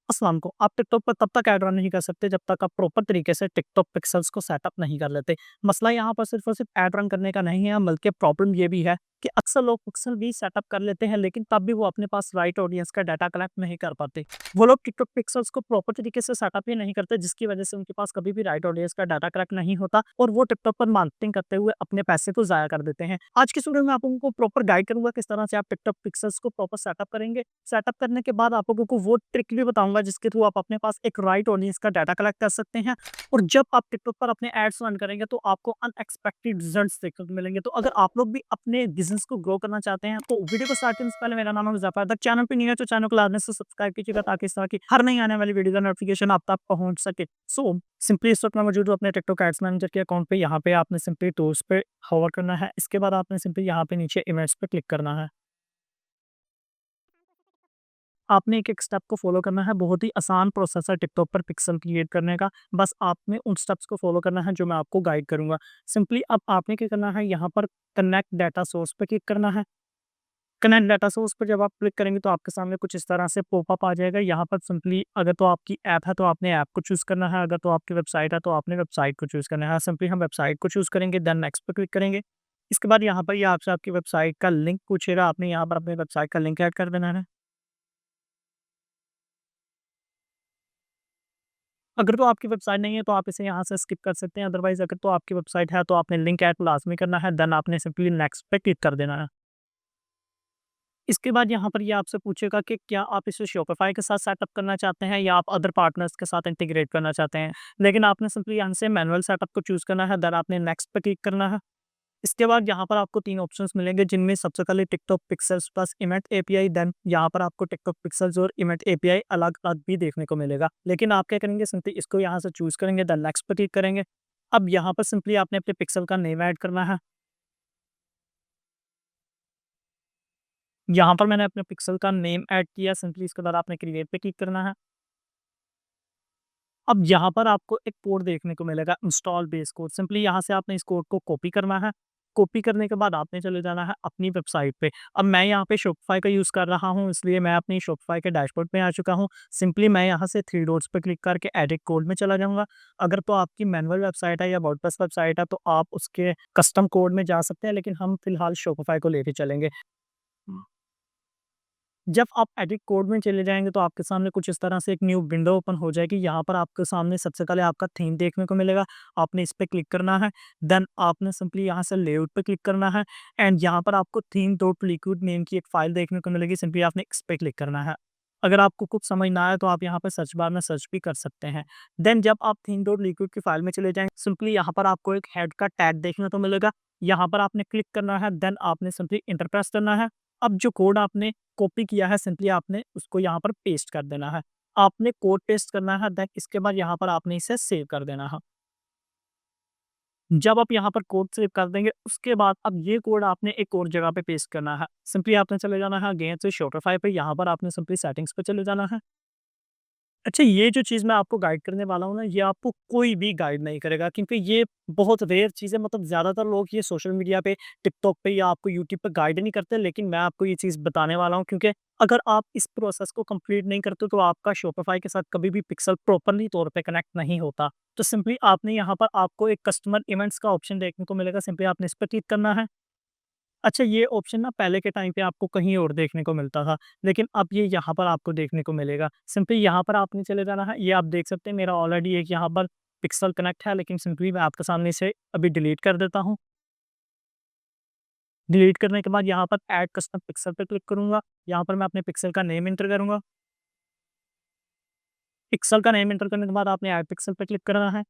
अस्सलाम को आप टिकटॉक पर तब तक ऐड रन नहीं कर सकते जब तक आप प्रॉपर तरीके से टिकटॉक पिक्सेल्स को सेटअप नहीं कर लेते। मसला यहाँ पर सिर्फ़ और सिर्फ़ ऐड रन करने का नहीं है, बल्कि प्रॉब्लम ये भी है कि अक्सर लोग पिक्सल भी सेटअप कर लेते हैं, लेकिन तब भी वो अपने पास राइट ऑडियंस का डाटा कलेक्ट नहीं कर पाते। वो लोग टिकटॉक पिक्सेल्स को प्रॉपर तरीके से सेटअप ही नहीं करते, जिसकी वजह से उनके पास कभी भी राइट ऑडियंस का डाटा कलेक्ट नहीं होता और वो टिकटॉक पर मार्केटिंग करते हुए अपने पैसे को ज़ाया कर देते हैं। आज की वीडियो में आप लोगों को प्रॉपर गाइड करूँगा किस तरह से आप टिकटॉक पिक्सेल्स को प्रॉपर सेटअप करेंगे। सेटअप करने के बाद आप लोगों को वो ट्रिक भी बताऊँगा जिसके थ्रू आप अपने पास एक राइट ऑडियंस का डाटा कलेक्ट कर सकते हैं और जब आप टिकटॉक पर अपने एड्स रन करेंगे तो आपको अनएक्सपेक्टेड रिजल्ट्स देखने को मिलेंगे। तो अगर आप लोग भी अपने बिज़नेस को ग्रो करना चाहते हैं तो वीडियो को स्टार्ट करने से पहले मेरा नाम है ज़फ़र। अगर चैनल पे नहीं है तो चैनल को लाजमी से सब्सक्राइब कीजिएगा ताकि इस तरह की हर नई आने वाली वीडियो का नोटिफिकेशन आप तक पहुँच सके। सो सिंपली इस वक्त मैं मौजूद हूँ अपने टिकटॉक एड्स मैनेजर के अकाउंट पे। यहाँ पे आपने सिंपली टूल्स पे होवर करना है। इसके बाद आपने सिंपली यहाँ पे नीचे इमेज पे क्लिक करना है। आपने एक-एक स्टेप को फ़ॉलो करना है, बहुत ही आसान प्रोसेस है टिकटॉक पर पिक्सेल क्रिएट करने का। बस आपने उन स्टेप्स को फ़ॉलो करना है जो मैं आपको गाइड करूँगा। सिंपली अब आपने क्या करना है, यहाँ पर कनेक्ट डाटा सोर्स पे क्लिक करना है। कनेक्ट डाटा सोर्स पे जब आप क्लिक करेंगे तो आपके सामने कुछ इस तरह से पॉपअप आ जाएगा। यहाँ पर सिंपली अगर तो आपकी ऐप है तो आपने ऐप को चूज़ करना है, अगर तो आपकी वेबसाइट है तो आपने वेबसाइट को चूज़ करना है। सिंपली हम वेबसाइट को चूज़ करेंगे, देन नेक्स्ट पे क्लिक करेंगे। इसके बाद यहाँ पर ये आपसे आपकी वेबसाइट का लिंक पूछेगा, आपने यहाँ पर अपने वेबसाइट का लिंक ऐड कर देना है। अगर तो आपकी वेबसाइट नहीं है तो आप इसे यहाँ से स्किप कर सकते हैं, अदरवाइज़ अगर तो आपकी वेबसाइट है तो आपने लिंक ऐड लाज़मी करना है, देन आपने सिंपली नेक्स्ट पे क्लिक कर देना है। इसके बाद यहाँ पर ये आपसे पूछेगा कि क्या आप इसे शॉपिफ़ाई के साथ सेटअप करना चाहते हैं या आप अदर पार्टनर्स के साथ इंटीग्रेट करना चाहते हैं। लेकिन आपने सिंपली यहाँ से मैनुअल सेटअप को चूज़ करना है, देन आपने नेक्स्ट पे क्लिक करना है। इसके बाद यहाँ पर आपको 3 ऑप्शंस मिलेंगे जिनमें सबसे पहले TikTok pixels plus image API, then यहाँ पर आपको टिकटॉक पिक्सेल्स और इमेज एपीआई अलग-अलग भी देखने को मिलेगा। लेकिन आप क्या करेंगे, सिंपली इसको यहाँ से चूज़ करेंगे, देन नेक्स्ट पे क्लिक करेंगे। अब यहाँ पर सिंपली आपने अपने पिक्सेल का नेम ऐड करना है। यहाँ पर मैंने अपने पिक्सेल का नेम ऐड किया, सिंपली इसके बाद आपने क्रिएट पे क्लिक करना है। अब यहाँ पर आपको एक कोड देखने को मिलेगा, इंस्टॉल बेस कोड। सिंपली यहाँ से आपने इस कोड को कॉपी करना है। कॉपी करने के बाद आपने चले जाना है अपनी वेबसाइट पे। अब मैं यहाँ पे शॉपिफ़ाई का यूज़ कर रहा हूँ, इसलिए मैं अपनी शॉपिफ़ाई के डैशबोर्ड पे आ चुका हूँ। सिंपली मैं यहाँ से 3 डॉट्स पे क्लिक करके एडिट कोड में चला जाऊँगा। अगर तो आपकी मैनुअल वेबसाइट है या वर्डप्रेस वेबसाइट है तो आप उसके कस्टम कोड में जा सकते हैं, लेकिन हम फिलहाल शॉपिफ़ाई को लेके चलेंगे। जब आप एडिट कोड में चले जाएँगे तो आपके सामने कुछ इस तरह से एक न्यू विंडो ओपन हो जाएगी। यहाँ पर आपके सामने सबसे पहले आपका थीम देखने को मिलेगा। आपने इस पे क्लिक करना है। देन आपने सिंपली यहाँ से लेआउट पे क्लिक करना है एंड यहाँ पर आपको थीम डॉट लिक्विड नेम की एक फ़ाइल देखने को मिलेगी। सिंपली आपने इस पे क्लिक करना है। अगर आपको कुछ समझ ना आए तो आप यहाँ पर सर्च बार में सर्च भी कर सकते हैं। देन जब आप थीम डॉट लिक्विड की फ़ाइल में चले जाएँ, सिंपली यहाँ पर आपको एक हेड का टैग देखने को मिलेगा। यहाँ पर आपने क्लिक करना है, देन आपने सिंपली एंटर प्रेस करना है। अब जो कोड आपने कॉपी किया है, सिंपली आपने उसको यहाँ पर पेस्ट कर देना है। आपने कोड पेस्ट करना है, देन इसके बाद यहाँ पर आपने इसे सेव कर देना है। जब आप यहाँ पर कोड सेव कर देंगे, उसके बाद अब ये कोड आपने एक और जगह पे पेस्ट करना है। सिंपली आपने चले जाना है अगेन से शॉपिफ़ाई पे, यहाँ पर आपने सिंपली सेटिंग्स पे चले जाना है। अच्छा, ये जो चीज़ मैं आपको गाइड करने वाला हूँ ना, ये आपको कोई भी गाइड नहीं करेगा क्योंकि ये बहुत रेयर चीज़ है। मतलब ज़्यादातर लोग ये सोशल मीडिया पे, टिकटॉक पे या आपको यूट्यूब पे गाइड नहीं करते, लेकिन मैं आपको ये चीज़ बताने वाला हूँ क्योंकि अगर आप इस प्रोसेस को कंप्लीट नहीं करते तो आपका शॉपिफ़ाई के साथ कभी भी पिक्सेल प्रॉपर्ली तौर पे कनेक्ट नहीं होता। तो सिंपली आपने यहाँ पर आपको एक कस्टमर इवेंट्स का ऑप्शन देखने को मिलेगा, सिंपली आपने इस पे क्लिक करना है। अच्छा, ये ऑप्शन ना पहले के टाइम पे आपको कहीं और देखने को मिलता था, लेकिन अब ये यहाँ पर आपको देखने को मिलेगा। सिंपली यहाँ पर आपने चले जाना है, ये आप देख सकते हैं मेरा ऑलरेडी एक यहाँ पर पिक्सेल कनेक्ट है, लेकिन सिंपली मैं आपके सामने इसे अभी डिलीट कर देता हूँ। डिलीट करने के बाद यहाँ पर ऐड कस्टम पिक्सेल पे क्लिक करूँगा, यहाँ पर मैं अपने पिक्सेल का नेम एंटर करूँगा। पिक्सेल का नेम एंटर करने के बाद आपने ऐड पिक्सेल पे क्लिक करना है।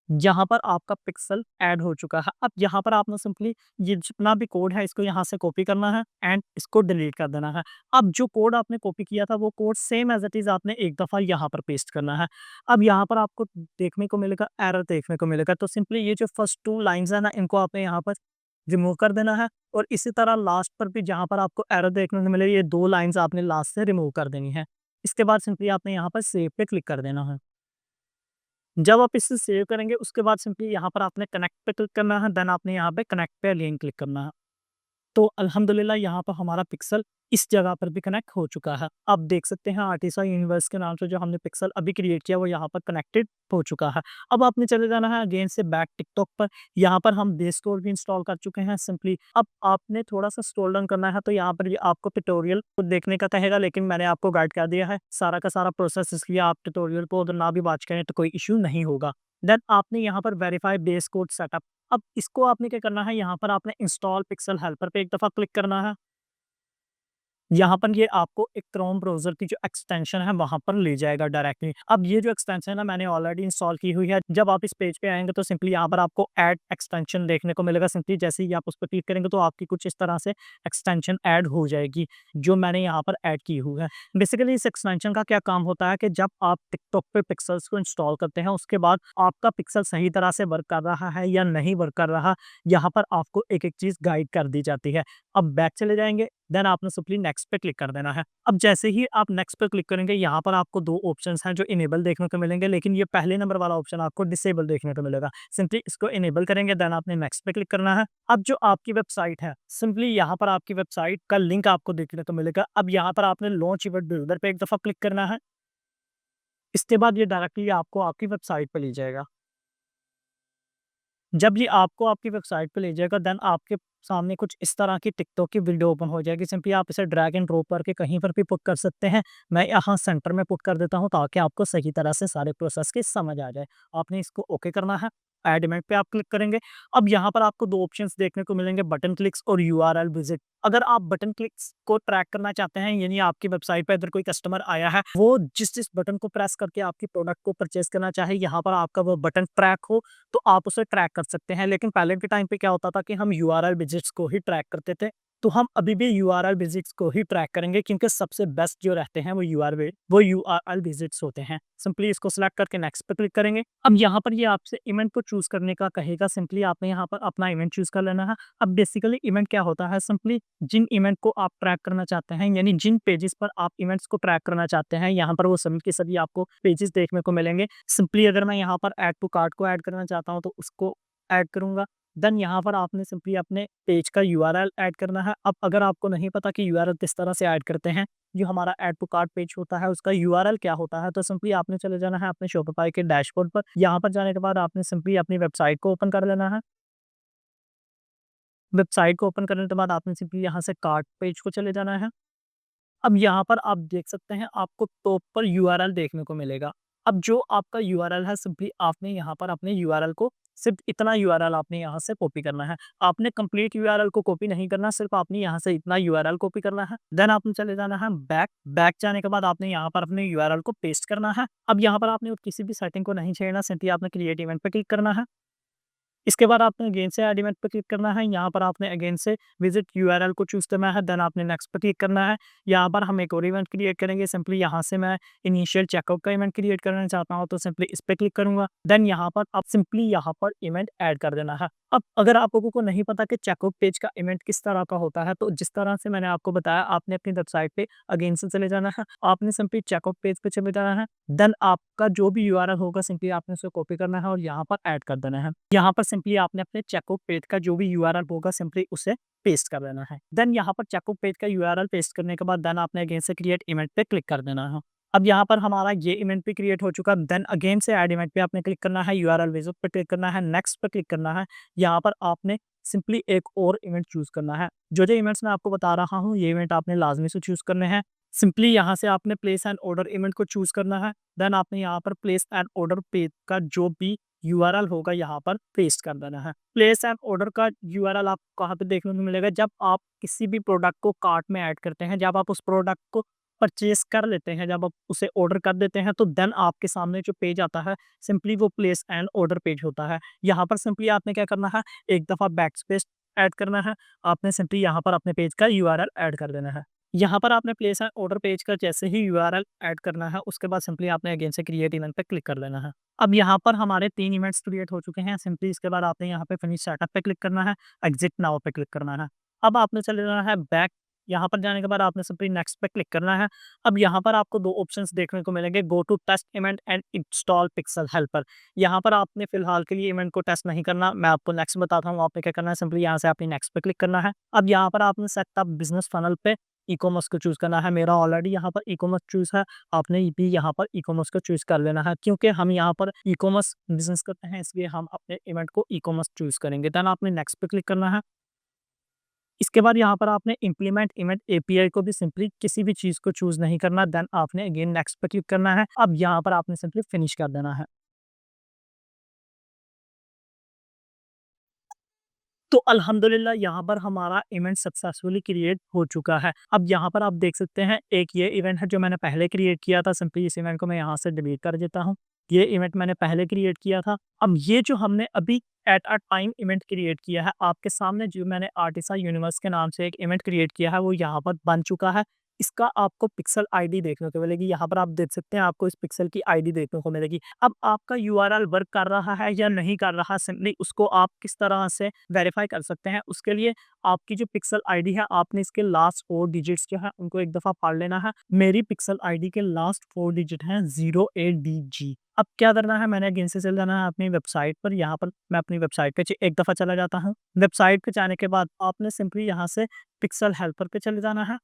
यहाँ पर आपका पिक्सेल ऐड हो चुका है। अब यहाँ पर आपने सिंपली ये जितना भी कोड है इसको यहाँ से कॉपी करना है एंड इसको डिलीट कर देना है। अब जो कोड आपने कॉपी किया था वो code same as it is आपने एक दफ़ा यहाँ पर पेस्ट करना है। अब यहाँ पर आपको देखने को मिलेगा, एरर देखने को मिलेगा, तो सिंपली ये जो फर्स्ट 2 लाइन्स है ना, इनको आपने यहाँ पर रिमूव कर देना है और इसी तरह लास्ट पर भी जहाँ पर आपको एरर देखने को मिलेगी, ये 2 लाइन्स आपने लास्ट से रिमूव कर देनी है। इसके बाद सिंपली आपने यहाँ पर सेव पे क्लिक कर देना है। जब आप इसे सेव करेंगे उसके बाद सिंपली यहाँ पर आपने कनेक्ट पे क्लिक करना है, देन आपने यहाँ पे कनेक्ट पे अगेन क्लिक करना है। तो अल्हम्दुलिल्लाह यहाँ पर हमारा पिक्सल इस जगह पर भी कनेक्ट हो चुका है। आप देख सकते हैं आर्टिसा यूनिवर्स के नाम से जो हमने पिक्सल अभी क्रिएट किया वो यहाँ पर कनेक्टेड हो चुका है। अब आपने चले जाना है अगेन से बैक टिकटॉक पर। यहाँ पर हम बेस कोड भी इंस्टॉल कर चुके हैं सिंपली। अब आपने थोड़ा-सा स्क्रॉल डाउन करना है तो यहाँ पर ये आपको ट्यूटोरियल को देखने का कहेगा, लेकिन मैंने आपको गाइड कर दिया है सारा का सारा प्रोसेस, इसलिए आप ट्यूटोरियल को अगर ना भी वॉच करें तो कोई इश्यू नहीं होगा। देन आपने यहाँ पर वेरीफाई बेस कोड सेटअप। अब इसको आपने क्या करना है, यहाँ पर आपने इंस्टॉल पिक्सल हेल्पर पे एक दफ़ा क्लिक करना है। यहाँ पर ये आपको एक क्रोम ब्राउज़र की जो एक्सटेंशन है वहाँ पर ले जाएगा डायरेक्टली। अब ये जो एक्सटेंशन है मैंने ऑलरेडी इंस्टॉल की हुई है। जब आप इस पेज पे आएँगे तो सिंपली यहाँ पर आपको ऐड एक्सटेंशन देखने को मिलेगा। सिंपली जैसे ही आप उस पे क्लिक करेंगे तो आपकी कुछ इस तरह से एक्सटेंशन ऐड हो जाएगी, जो मैंने यहाँ पर ऐड की हुई है। बेसिकली इस एक्सटेंशन का क्या काम होता है कि जब आप टिकटॉक पे पिक्सेल्स को इंस्टॉल करते हैं, उसके बाद आपका पिक्सल सही तरह से वर्क कर रहा है या नहीं वर्क कर रहा, यहाँ पर आपको एक-एक चीज़ गाइड कर दी जाती है। अब बैक चले जाएँगे, देन आपने सिंपली नेक्स्ट पे क्लिक कर देना है। अब जैसे ही आप नेक्स्ट पे क्लिक करेंगे, यहाँ पर आपको 2 ऑप्शंस हैं जो इनेबल देखने को मिलेंगे, लेकिन ये पहले नंबर वाला ऑप्शन आपको डिसेबल देखने को मिलेगा। सिंपली इसको इनेबल करेंगे, देन आपने नेक्स्ट पे क्लिक करना है। अब जो आपकी वेबसाइट है, सिंपली यहाँ पर आपकी वेबसाइट का लिंक आपको देखने को मिलेगा। अब यहाँ पर आपने लॉन्च इवेंट बिल्डर पे एक दफ़ा क्लिक करना है। इसके बाद ये डायरेक्टली आपको आपकी वेबसाइट पे ले जाएगा। जब ये आपको आपकी वेबसाइट पे ले जाएगा, देन आपके सामने कुछ इस तरह की टिकटॉक की विंडो ओपन हो जाएगी। सिंपली आप इसे ड्रैग एंड ड्रॉप करके कहीं पर भी पुट कर सकते हैं। मैं यहाँ सेंटर में पुट कर देता हूँ ताकि आपको सही तरह से सारे प्रोसेस की समझ आ जाए। आपने इसको ओके करना है, ऐड इवेंट पे आप क्लिक करेंगे। अब यहाँ पर आपको 2 ऑप्शंस देखने को मिलेंगे, बटन क्लिक्स और यूआरएल विजिट। अगर आप बटन क्लिक्स को ट्रैक करना चाहते हैं, यानी आपकी वेबसाइट पे अगर कोई कस्टमर आया है, वो जिस-जिस बटन को प्रेस करके आपकी प्रोडक्ट को परचेज़ करना चाहे, यहाँ पर आपका वो बटन ट्रैक हो, तो आप उसे ट्रैक कर सकते हैं। लेकिन पहले के टाइम पे क्या होता था कि हम यूआरएल विजिट्स को ही ट्रैक करते थे। तो हम अभी भी यूआरएल विजिट्स को ही ट्रैक करेंगे, क्योंकि सबसे बेस्ट जो रहते हैं वो यूआरएल विजिट्स होते हैं। सिंपली इसको सिलेक्ट करके नेक्स्ट पे क्लिक करेंगे। अब यहाँ पर ये आपसे इवेंट को चूज़ करने का कहेगा। सिंपली आपने यहाँ पर अपना इवेंट चूज़ कर लेना है। अब बेसिकली इवेंट क्या होता है, सिंपली जिन इवेंट को आप ट्रैक करना चाहते हैं, यानी जिन पेजेस पर आप इवेंट्स को ट्रैक करना चाहते हैं, यहाँ पर वो सभी के सभी आपको पेजेस देखने को मिलेंगे। सिंपली अगर मैं यहाँ पर ऐड टू कार्ट को ऐड करना चाहता हूँ तो उसको ऐड करूँगा। देन यहाँ पर आपने सिंपली अपने पेज का यूआरएल ऐड करना है। अब अगर आपको नहीं पता कि यूआरएल किस तरह से ऐड करते हैं, जो हमारा ऐड टू कार्ट पेज होता है उसका यूआरएल क्या होता है, तो सिंपली आपने चले जाना है अपने शॉपिफाई के डैशबोर्ड पर। यहाँ पर जाने के बाद आपने सिंपली अपनी वेबसाइट को ओपन कर लेना है। वेबसाइट को ओपन करने के बाद आपने सिंपली यहाँ से कार्ट पेज को चले जाना है। अब यहाँ पर आप देख सकते हैं आपको टॉप पर यूआरएल देखने को मिलेगा। अब जो आपका यूआरएल है, सिंपली आपने यहाँ पर अपने यूआरएल को सिर्फ़ इतना यूआरएल आपने यहाँ से कॉपी करना है। आपने कंप्लीट यूआरएल को कॉपी नहीं करना, सिर्फ़ आपने यहाँ से इतना यूआरएल कॉपी करना है। देन आपने चले जाना है बैक। बैक जाने के बाद आपने यहाँ पर अपने यूआरएल को पेस्ट करना है। अब यहाँ पर आपने किसी भी सेटिंग को नहीं छेड़ना, सिंपली आपने क्रिएट इवेंट पे क्लिक करना है। इसके बाद आपने अगेन से ऐड इवेंट पे क्लिक करना है। यहाँ पर आपने अगेन से विज़िट यूआरएल को चूज़ करना है, देन आपने नेक्स्ट पे क्लिक करना है। यहाँ पर हम एक और इवेंट क्रिएट करेंगे। सिंपली यहाँ से मैं इनिशियल चेकआउट का इवेंट क्रिएट करना चाहता हूँ, तो सिंपली इस पे क्लिक करूँगा। देन यहाँ पर आप सिंपली यहाँ पर इवेंट ऐड कर देना है। अब अगर आप लोगों को नहीं पता कि चेकआउट पेज का इवेंट किस तरह का होता है, तो जिस तरह से मैंने आपको बताया, आपने अपनी वेबसाइट पे अगेन से चले जाना है। आपने सिंपली चेकआउट पेज पे चले जाना है। देन आपका जो भी यूआरएल होगा, सिंपली आपने उसे कॉपी करना है और यहाँ पर ऐड कर देना है। यहाँ पर सिंपली आपने अपने चेकआउट पेज का जो भी यूआरएल होगा, सिंपली उसे पेस्ट कर देना है। देन यहाँ पर चेकआउट पेज का यूआरएल पेस्ट करने के बाद देन आपने अगेन से क्रिएट इवेंट पे क्लिक कर देना है। अब यहाँ पर हमारा ये इवेंट भी क्रिएट हो चुका। देन अगेन से ऐड इवेंट पे आपने क्लिक करना है, यूआरएल विज़िट पे क्लिक करना है, नेक्स्ट पे क्लिक करना है। यहाँ पर आपने सिंपली एक और इवेंट चूज़ करना है। जो-जो इवेंट्स मैं आपको बता रहा हूँ, ये इवेंट आपने लाज़मी से चूज़ करने हैं। सिंपली यहाँ से आपने प्लेस एंड ऑर्डर इवेंट को चूज़ करना है। देन आपने यहाँ पर प्लेस एंड ऑर्डर पेज का जो भी यूआरएल होगा, यहाँ पर पेस्ट कर देना है। प्लेस एंड ऑर्डर का यूआरएल आपको कहाँ पे देखने को मिलेगा, जब आप किसी भी प्रोडक्ट को कार्ट में ऐड करते हैं, जब आप उस प्रोडक्ट को परचेज़ कर लेते हैं, जब आप उसे ऑर्डर कर देते हैं, तो देन आपके सामने जो पेज आता है, सिंपली वो प्लेस एंड ऑर्डर पेज होता है। यहाँ पर सिंपली आपने क्या करना है, एक दफ़ा बैकस्पेस ऐड करना है। आपने सिंपली यहाँ पर अपने पेज का यूआरएल ऐड कर देना है। यहाँ पर आपने प्लेस एंड ऑर्डर पेज का जैसे ही यूआरएल ऐड करना है, उसके बाद सिंपली आपने अगेन से क्रिएट इवेंट पे क्लिक कर लेना है। अब यहाँ पर हमारे 3 इवेंट्स क्रिएट हो चुके हैं। सिंपली इसके बाद आपने यहाँ पे फिनिश सेटअप पे क्लिक करना है, एग्जिट नाउ पे क्लिक करना है। अब आपने चले जाना है बैक। यहाँ पर जाने के बाद आपने सिंपली नेक्स्ट पे क्लिक करना है। अब यहाँ पर आपको 2 ऑप्शंस देखने को मिलेंगे, go to test event and install pixel helper. यहाँ पर आपने फिलहाल के लिए इवेंट को टेस्ट नहीं करना, मैं आपको नेक्स्ट बताता हूँ आपने क्या करना है। सिंपली यहाँ से आपने नेक्स्ट पे क्लिक करना है। अब यहाँ पर आपने सेट अप बिजनेस फनल पे ई-कॉमर्स को चूज़ करना है। मेरा ऑलरेडी यहाँ पर ई-कॉमर्स चूज़ है, आपने भी यहाँ पर ई-कॉमर्स को चूज़ कर लेना है। क्योंकि हम यहाँ पर ई-कॉमर्स बिज़नेस करते हैं, इसलिए हम अपने इवेंट को ई-कॉमर्स चूज़ करेंगे। देन आपने नेक्स्ट पे क्लिक करना है। इसके बाद यहाँ पर आपने इम्प्लीमेंट इवेंट एपीआई को भी सिंपली किसी भी चीज़ को चूज़ नहीं करना। देन आपने अगेन नेक्स्ट पे क्लिक करना है। अब यहाँ पर आपने सिंपली फिनिश कर देना है। तो अल्हम्दुलिल्लाह यहाँ पर हमारा इवेंट सक्सेसफुली क्रिएट हो चुका है। अब यहाँ पर आप देख सकते हैं, एक ये इवेंट है जो मैंने पहले क्रिएट किया था। सिंपली इस इवेंट को मैं यहाँ से डिलीट कर देता हूँ। ये इवेंट मैंने पहले क्रिएट किया था। अब ये जो हमने अभी at a time event create किया है, आपके सामने जो मैंने आर्टिसा यूनिवर्स के नाम से एक इवेंट क्रिएट किया है, वो यहाँ पर बन चुका है। इसका आपको पिक्सल आईडी देखने को मिलेगी। यहाँ पर आप देख सकते हैं, आपको इस पिक्सल की आईडी देखने को मिलेगी। अब आपका यूआरएल वर्क कर रहा है या नहीं कर रहा, सिंपली उसको आप किस तरह से वेरीफाई कर सकते हैं। उसके लिए आपकी जो पिक्सल आईडी है, आपने इसके लास्ट 4 डिजिट्स जो है उनको एक दफ़ा पढ़ लेना है। मेरी पिक्सल आईडी के लास्ट 4 डिजिट हैं 08DG। अब क्या करना है, मैंने अगेन से चले जाना है अपनी वेबसाइट पर। यहाँ पर मैं अपनी वेबसाइट पे एक दफ़ा चला जाता हूँ। वेबसाइट पे जाने के बाद आपने सिंपली यहाँ से पिक्सल हेल्पर पे चले जाना है।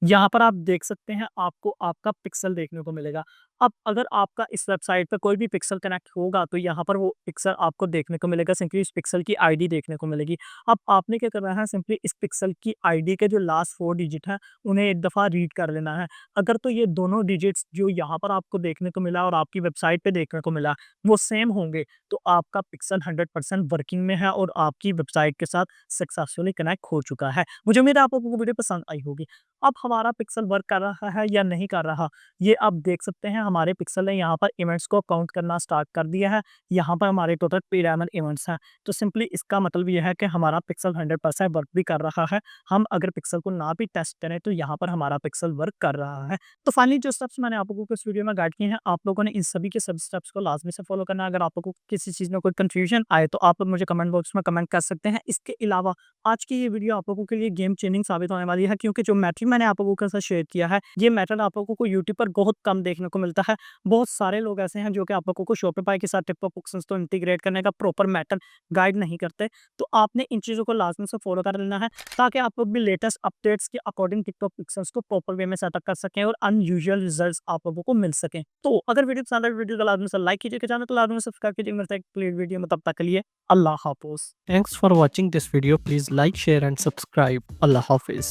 यहाँ पर आप देख सकते हैं, आपको आपका पिक्सल देखने को मिलेगा। अब अगर आपका इस वेबसाइट पे कोई भी पिक्सल कनेक्ट होगा, तो यहाँ पर वो पिक्सल आपको देखने को मिलेगा, सिंपली इस पिक्सल की आईडी देखने को मिलेगी। अब आपने क्या करना है, सिंपली इस पिक्सल की आईडी के जो लास्ट 4 डिजिट हैं, उन्हें एक दफ़ा रीड कर लेना है। अगर तो ये दोनों डिजिट्स जो यहाँ पर आपको देखने को मिला और आपकी वेबसाइट पे देखने को मिला, वो सेम होंगे, तो आपका पिक्सल 100% वर्किंग में है और आपकी वेबसाइट के साथ सक्सेसफुली कनेक्ट हो चुका है। मुझे उम्मीद है आपको वो वीडियो पसंद आई होगी। अब हमारा पिक्सल वर्क कर रहा है या नहीं कर रहा, ये आप देख सकते हैं। हमारे पिक्सल ने यहाँ पर इवेंट्स को काउंट करना स्टार्ट कर दिया है। यहाँ पर हमारे टोटल 11 इवेंट्स हैं। तो सिंपली इसका मतलब ये है कि हमारा पिक्सल 100% वर्क भी कर रहा है। हम अगर पिक्सल को ना भी टेस्ट करें, तो यहाँ पर हमारा पिक्सल वर्क कर रहा है। तो फाइनली जो स्टेप्स मैंने आप लोगों को इस वीडियो में गाइड किए हैं, आप लोगों ने इन सभी के सभी स्टेप्स को लाजमी से फॉलो करना है। अगर आप लोगों को किसी चीज़ में कोई कंफ्यूजन आए, तो आप लोग मुझे कमेंट बॉक्स में कमेंट कर सकते हैं। इसके अलावा आज की ये वीडियो आप लोगों के लिए गेम चेंजिंग साबित होने वाली है, क्योंकि जो मैट्रिक मैंने आप लोगों के साथ शेयर किया है, ये मेथड आप लोगों को यूट्यूब पर बहुत कम देखने को मिलता है। बहुत सारे लोग ऐसे हैं जो कि आप लोगों को शॉपिफाई के साथ टिकटॉक ऑप्शंस को इंटीग्रेट करने का प्रॉपर मेथड गाइड नहीं करते। तो आपने इन चीज़ों को लाजमी से फॉलो कर लेना है, ताकि आप लोग भी लेटेस्ट अपडेट्स के अकॉर्डिंग टिकटॉक पिक्सेल्स को प्रॉपर वे में सेटअप कर सकें और अनयूजुअल रिजल्ट्स आप लोगों को मिल सकें। तो अगर वीडियो पसंद आए, वीडियो को लाजमी से लाइक कीजिए, चैनल को लाजमी से सब्सक्राइब कीजिए। मिलते हैं एक अगली वीडियो में, तब तक के लिए अल्लाह हाफ़िज़। Thanks for watching this video. Please like, share and subscribe. Allah Hafiz.